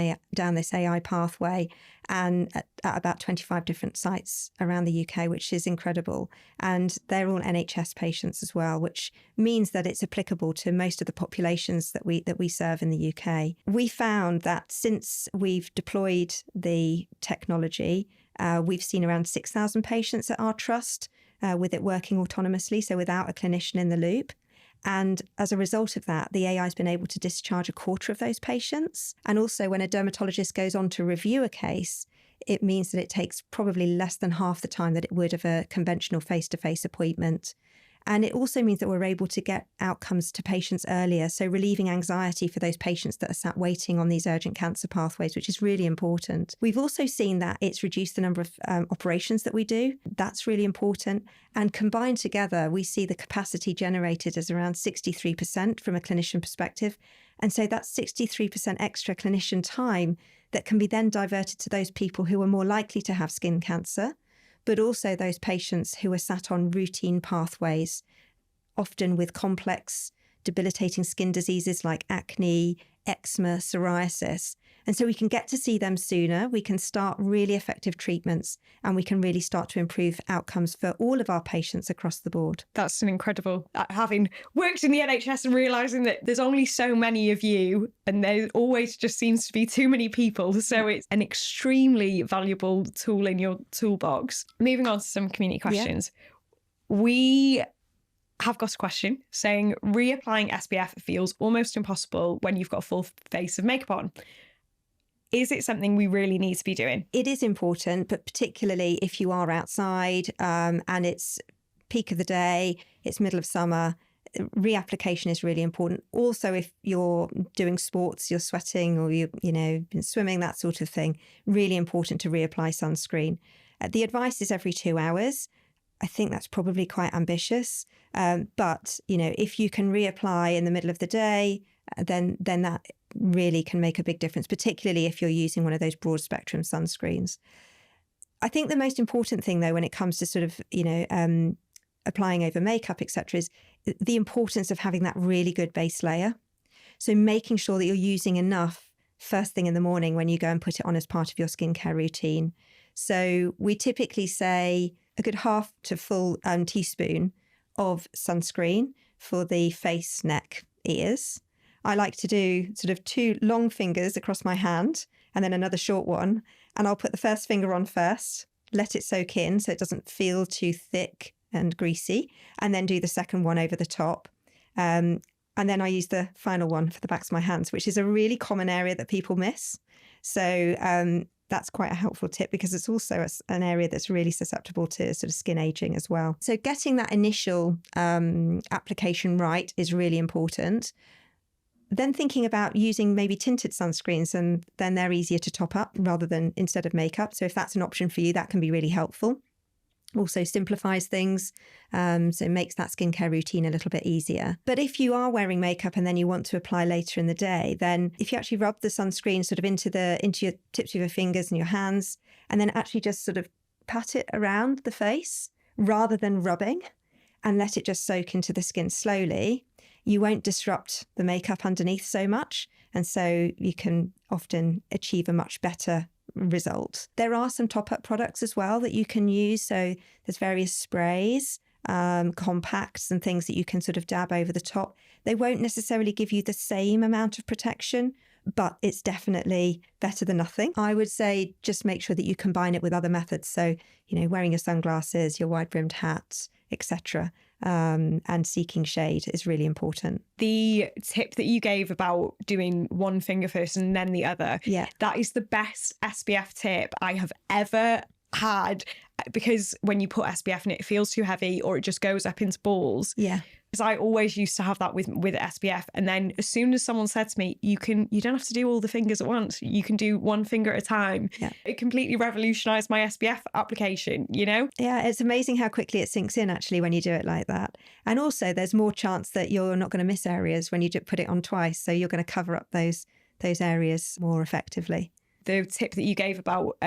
this AI pathway, and at about 25 different sites around the UK, which is incredible. And they're all NHS patients as well, which means that it's applicable to most of the populations that we serve in the UK. We found that since we've deployed the technology, we've seen around 6,000 patients at our trust with it working autonomously, so without a clinician in the loop. And as a result of that, the AI has been able to discharge a quarter of those patients. And also when a dermatologist goes on to review a case, it means that it takes probably less than half the time that it would of a conventional face-to-face appointment. And it also means that we're able to get outcomes to patients earlier, so relieving anxiety for those patients that are sat waiting on these urgent cancer pathways, which is really important. We've also seen that it's reduced the number of operations that we do. That's really important. And combined together, we see the capacity generated as around 63% from a clinician perspective. And so that's 63% extra clinician time that can be then diverted to those people who are more likely to have skin cancer, but also those patients who are sat on routine pathways, often with complex, debilitating skin diseases like acne, eczema, psoriasis. And so we can get to see them sooner, we can start really effective treatments, and we can really start to improve outcomes for all of our patients across the board. That's an incredible, having worked in the NHS and realising that there's only so many of you and there always just seems to be too many people. So it's an extremely valuable tool in your toolbox. Moving on to some community questions. Yeah. We have got a question saying, reapplying SPF feels almost impossible when you've got a full face of makeup on. Is it something we really need to be doing? It is important, but particularly if you are outside and it's peak of the day, it's middle of summer, reapplication is really important. Also, if you're doing sports, you're sweating or been swimming, that sort of thing, really important to reapply sunscreen. The advice is every 2 hours. I think that's probably quite ambitious. But, if you can reapply in the middle of the day, then that really can make a big difference, particularly if you're using one of those broad spectrum sunscreens. I think the most important thing, though, when it comes to sort of, applying over makeup, etc., is the importance of having that really good base layer. So making sure that you're using enough first thing in the morning when you go and put it on as part of your skincare routine. So we typically say a good half to full teaspoon of sunscreen for the face, neck, ears. I like to do sort of 2 long fingers across my hand and then another short one. And I'll put the first finger on first, let it soak in so it doesn't feel too thick and greasy, and then do the second one over the top. And then I use the final one for the backs of my hands, which is a really common area that people miss. So that's quite a helpful tip because it's also an area that's really susceptible to sort of skin aging as well. So getting that initial application right is really important. Then thinking about using maybe tinted sunscreens, and then they're easier to top up rather than instead of makeup. So if that's an option for you, that can be really helpful. Also simplifies things, so it makes that skincare routine a little bit easier. But if you are wearing makeup and then you want to apply later in the day, then if you actually rub the sunscreen sort of into your tips of your fingers and your hands, and then actually just sort of pat it around the face rather than rubbing, and let it just soak into the skin slowly, you won't disrupt the makeup underneath so much. And so you can often achieve a much better result. There are some top-up products as well that you can use. So there's various sprays, compacts and things that you can sort of dab over the top. They won't necessarily give you the same amount of protection, but it's definitely better than nothing. I would say just make sure that you combine it with other methods. So, wearing your sunglasses, your wide-brimmed hat, etc. And seeking shade is really important. The tip that you gave about doing one finger first and then the other, that is the best SPF tip I have ever had, because when you put SPF in it, it feels too heavy or it just goes up into balls. Yeah. Because I always used to have that with SPF. And then as soon as someone said to me, you don't have to do all the fingers at once. You can do one finger at a time. Yeah. It completely revolutionized my SPF application, Yeah, it's amazing how quickly it sinks in actually when you do it like that. And also there's more chance that you're not going to miss areas when you put it on twice. So you're going to cover up those areas more effectively. The tip that you gave about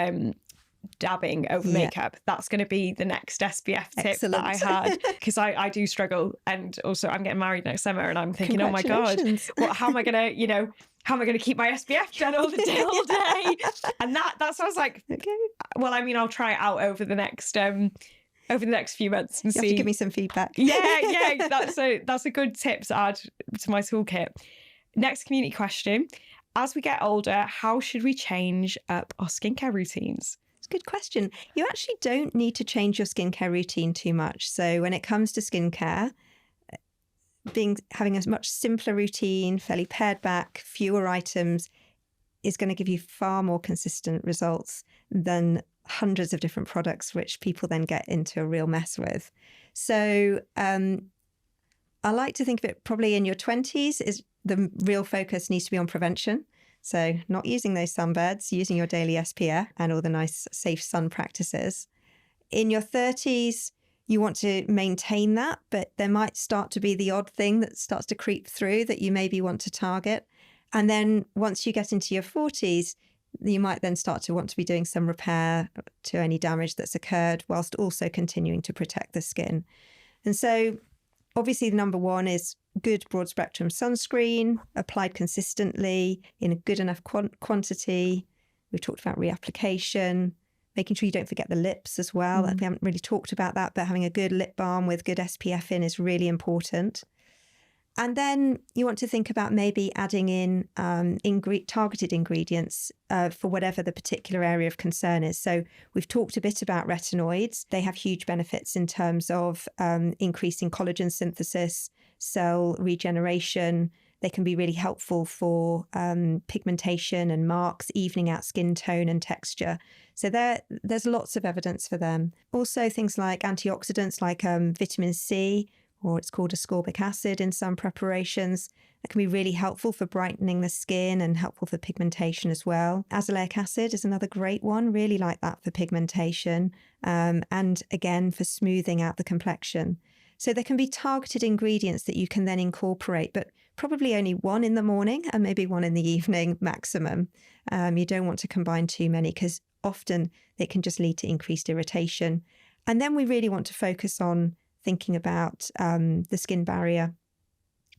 dabbing over Yeah. makeup. That's going to be the next SPF tip Excellent. that I had, because I do struggle. And also I'm getting married next summer and I'm thinking, oh my God, Congratulations. how am I going to, how am I going to keep my SPF done all day? And that sounds like, Okay. well, I mean, I'll try it out over the next few months and You have see. to give me some feedback. Yeah, that's a good tip to add to my toolkit. Next community question. As we get older, how should we change up our skincare routines? It's a good question. You actually don't need to change your skincare routine too much. So when it comes to skincare, having a much simpler routine, fairly pared back, fewer items is going to give you far more consistent results than hundreds of different products, which people then get into a real mess with. So I like to think of it probably in your 20s is the real focus needs to be on prevention. So not using those sunbeds, using your daily SPF and all the nice safe sun practices. In your 30s, you want to maintain that, but there might start to be the odd thing that starts to creep through that you maybe want to target. And then once you get into your 40s, you might then start to want to be doing some repair to any damage that's occurred whilst also continuing to protect the skin. And so obviously, the number one is good broad spectrum sunscreen applied consistently in a good enough quantity. We've talked about reapplication, making sure you don't forget the lips as well. We haven't really talked about that, but having a good lip balm with good SPF in is really important. And then you want to think about maybe adding in targeted ingredients for whatever the particular area of concern is. So we've talked a bit about retinoids. They have huge benefits in terms of increasing collagen synthesis, cell regeneration. They can be really helpful for pigmentation and marks, evening out skin tone and texture. So there's lots of evidence for them. Also things like antioxidants like vitamin C, or it's called ascorbic acid in some preparations. That can be really helpful for brightening the skin and helpful for pigmentation as well. Azelaic acid is another great one, really like that for pigmentation and again for smoothing out the complexion. So there can be targeted ingredients that you can then incorporate, but probably only one in the morning and maybe one in the evening maximum. You don't want to combine too many because often it can just lead to increased irritation. And then we really want to focus on thinking about the skin barrier.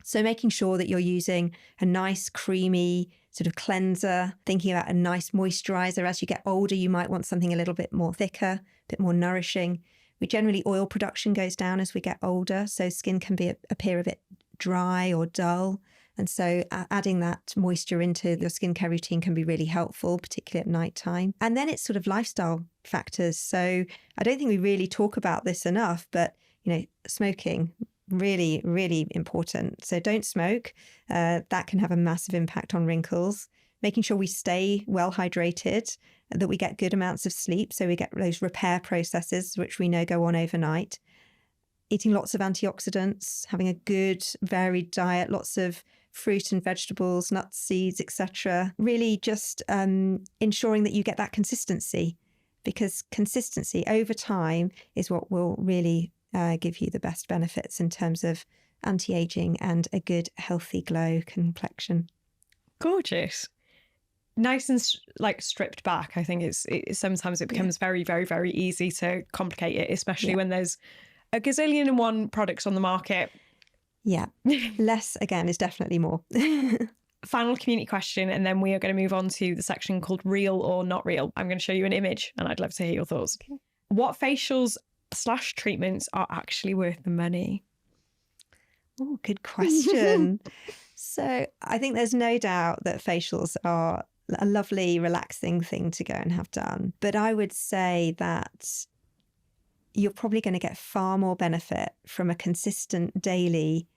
So making sure that you're using a nice creamy sort of cleanser, thinking about a nice moisturizer. As you get older, you might want something a little bit more thicker, a bit more nourishing. Generally, oil production goes down as we get older, so skin can appear a bit dry or dull. And so adding that moisture into your skincare routine can be really helpful, particularly at nighttime. And then it's sort of lifestyle factors. So I don't think we really talk about this enough, but smoking, really, really important. So don't smoke. That can have a massive impact on wrinkles. Making sure we stay well hydrated, that we get good amounts of sleep. So we get those repair processes, which we know go on overnight. Eating lots of antioxidants, having a good varied diet, lots of fruit and vegetables, nuts, seeds, etc. Really just ensuring that you get that consistency, because consistency over time is what will really give you the best benefits in terms of anti-aging and a good, healthy glow complexion. Gorgeous. Nice and stripped back. I think sometimes it becomes very, very, very easy to complicate it, especially when there's a gazillion and one products on the market. Yeah. Less, again, is definitely more. Final community question, and then we are going to move on to the section called Real or Not Real. I'm going to show you an image and I'd love to hear your thoughts. Okay. What facials / treatments are actually worth the money? Oh, good question. So I think there's no doubt that facials are a lovely, relaxing thing to go and have done. But I would say that you're probably going to get far more benefit from a consistent daily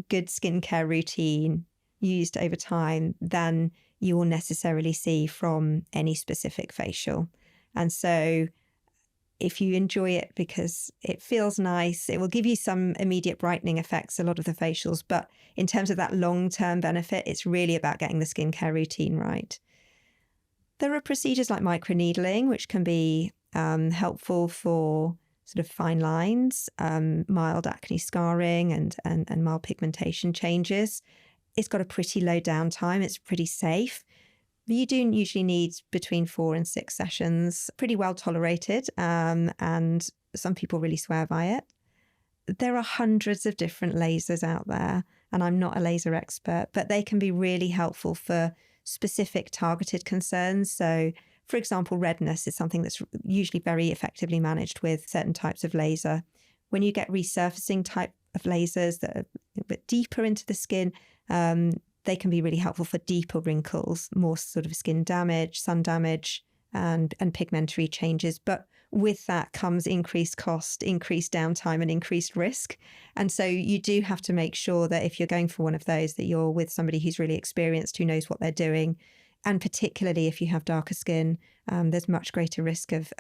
good skincare routine used over time than you will necessarily see from any specific facial. And so if you enjoy it because it feels nice, it will give you some immediate brightening effects, a lot of the facials. But in terms of that long-term benefit, it's really about getting the skincare routine right. There are procedures like microneedling, which can be helpful for sort of fine lines, mild acne scarring and mild pigmentation changes. It's got a pretty low downtime. It's pretty safe. You do usually need between 4 and 6 sessions, pretty well tolerated, and some people really swear by it. There are hundreds of different lasers out there, and I'm not a laser expert, but they can be really helpful for specific targeted concerns. So, for example, redness is something that's usually very effectively managed with certain types of laser. When you get resurfacing type of lasers that are a bit deeper into the skin, they can be really helpful for deeper wrinkles, more sort of skin damage, sun damage, and pigmentary changes. But with that comes increased cost, increased downtime, and increased risk. And so you do have to make sure that if you're going for one of those, that you're with somebody who's really experienced, who knows what they're doing. And particularly if you have darker skin, there's much greater risk of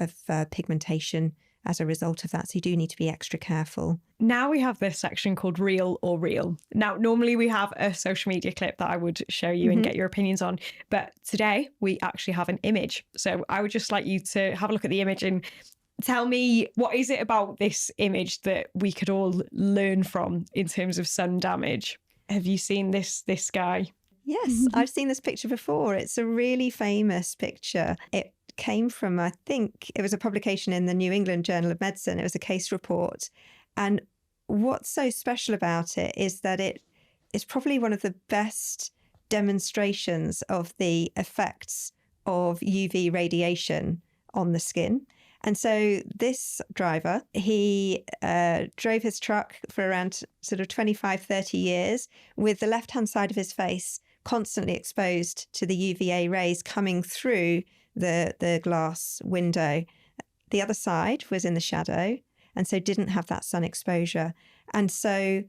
pigmentation as a result of that. So you do need to be extra careful. Now we have this section called Real or Real. Now, normally we have a social media clip that I would show you and get your opinions on. But today we actually have an image. So I would just like you to have a look at the image and tell me, what is it about this image that we could all learn from in terms of sun damage? Have you seen this guy? Yes, I've seen this picture before. It's a really famous picture. It came from, I think it was a publication in the New England Journal of Medicine. It was a case report. And what's so special about it is that it is probably one of the best demonstrations of the effects of UV radiation on the skin. And so this driver, he drove his truck for around sort of 25, 30 years with the left-hand side of his face constantly exposed to the UVA rays coming through the glass window. The other side was in the shadow, and so didn't have that sun exposure. And so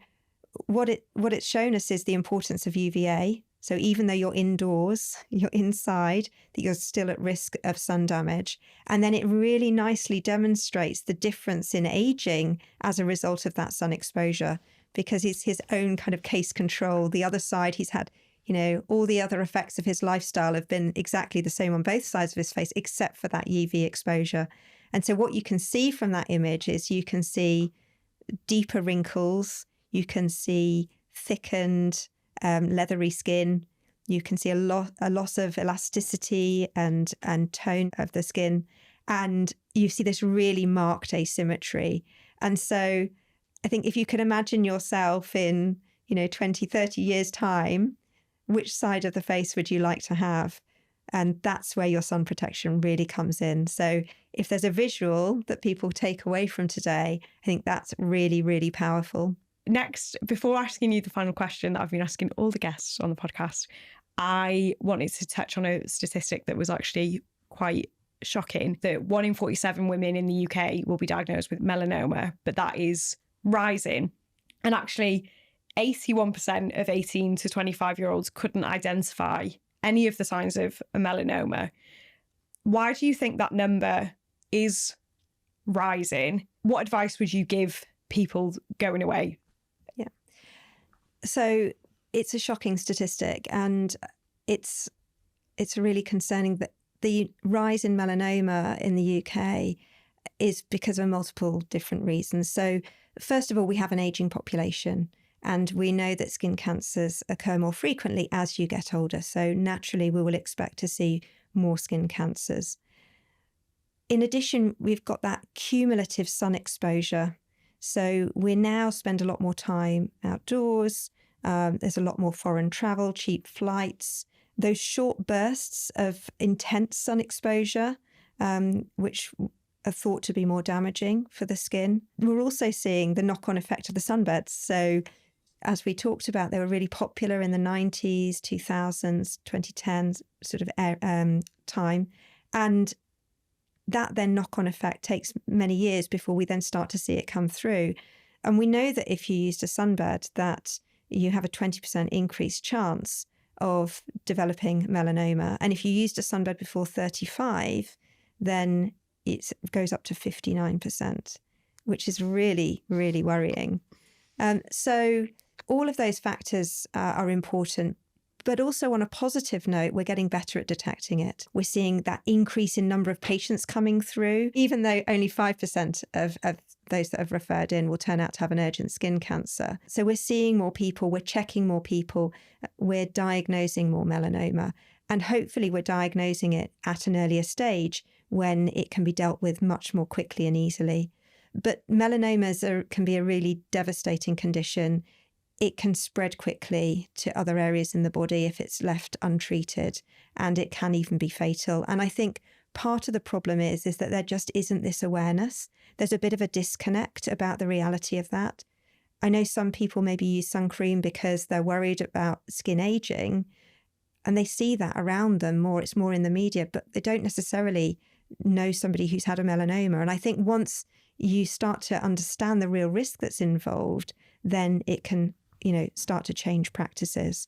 what it's shown us is the importance of UVA. So even though you're indoors, you're inside, that you're still at risk of sun damage. And then it really nicely demonstrates the difference in aging as a result of that sun exposure, because it's his own kind of case control. The other side, he's had, all the other effects of his lifestyle have been exactly the same on both sides of his face, except for that UV exposure. And so what you can see from that image is you can see deeper wrinkles, you can see thickened, leathery skin, you can see a loss of elasticity and tone of the skin, and you see this really marked asymmetry. And so I think if you can imagine yourself in 20, 30 years time, which side of the face would you like to have? And that's where your sun protection really comes in. So if there's a visual that people take away from today, I think that's really, really powerful. Next, before asking you the final question that I've been asking all the guests on the podcast, I wanted to touch on a statistic that was actually quite shocking, that 1 in 47 women in the UK will be diagnosed with melanoma, but that is rising. And actually, 81% of 18 to 25-year-olds couldn't identify any of the signs of a melanoma. Why do you think that number is rising? What advice would you give people going away? Yeah. So it's a shocking statistic, and it's really concerning that the rise in melanoma in the UK is because of multiple different reasons. So first of all, we have an aging population, and we know that skin cancers occur more frequently as you get older. So naturally, we will expect to see more skin cancers. In addition, we've got that cumulative sun exposure. So we now spend a lot more time outdoors. There's a lot more foreign travel, cheap flights, those short bursts of intense sun exposure, which are thought to be more damaging for the skin. We're also seeing the knock-on effect of the sunbeds. So as we talked about, they were really popular in the 90s, 2000s, 2010s sort of time. And that then knock-on effect takes many years before we then start to see it come through. And we know that if you used a sunbed, that you have a 20% increased chance of developing melanoma. And if you used a sunbed before 35, then it goes up to 59%, which is really, really worrying. So all of those factors are important. But also on a positive note, we're getting better at detecting it. We're seeing that increase in number of patients coming through, even though only 5% of those that have referred in will turn out to have an urgent skin cancer. So we're seeing more people, we're checking more people, we're diagnosing more melanoma, and hopefully we're diagnosing it at an earlier stage when it can be dealt with much more quickly and easily. But melanomas can be a really devastating condition. It can spread quickly to other areas in the body if it's left untreated, and it can even be fatal. And I think part of the problem is that there just isn't this awareness. There's a bit of a disconnect about the reality of that. I know some people maybe use sun cream because they're worried about skin aging, and they see that around them more. It's more in the media, but they don't necessarily know somebody who's had a melanoma. And I think once you start to understand the real risk that's involved, then it can, start to change practices.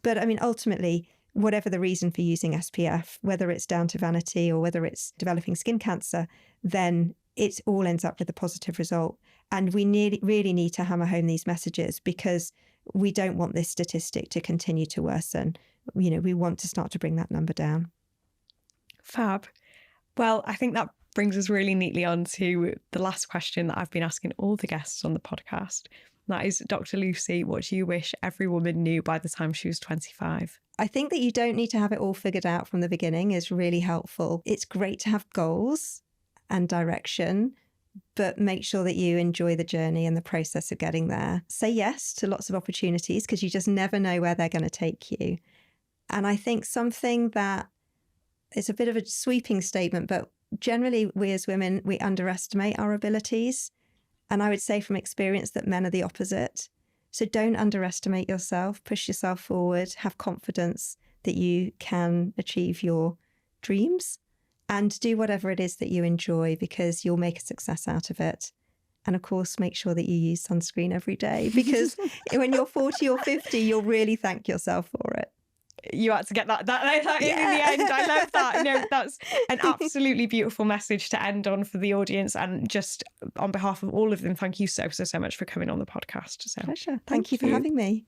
But I mean, ultimately, whatever the reason for using SPF, whether it's down to vanity or whether it's developing skin cancer, then it all ends up with a positive result. And we really need to hammer home these messages, because we don't want this statistic to continue to worsen. We want to start to bring that number down. Fab. Well, I think that brings us really neatly on to the last question that I've been asking all the guests on the podcast. That is, Dr. Lucy, what do you wish every woman knew by the time she was 25? I think that you don't need to have it all figured out from the beginning is really helpful. It's great to have goals and direction, but make sure that you enjoy the journey and the process of getting there. Say yes to lots of opportunities, because you just never know where they're going to take you. And I think something that is a bit of a sweeping statement, but generally we as women, we underestimate our abilities. And I would say from experience that men are the opposite. So don't underestimate yourself, push yourself forward, have confidence that you can achieve your dreams, and do whatever it is that you enjoy, because you'll make a success out of it. And of course, make sure that you use sunscreen every day, because when you're 40 or 50, you'll really thank yourself for it. You had to get that in the end. I love that. That's an absolutely beautiful message to end on for the audience. And just on behalf of all of them, thank you so much for coming on the podcast. So, pleasure. Thank you for having me.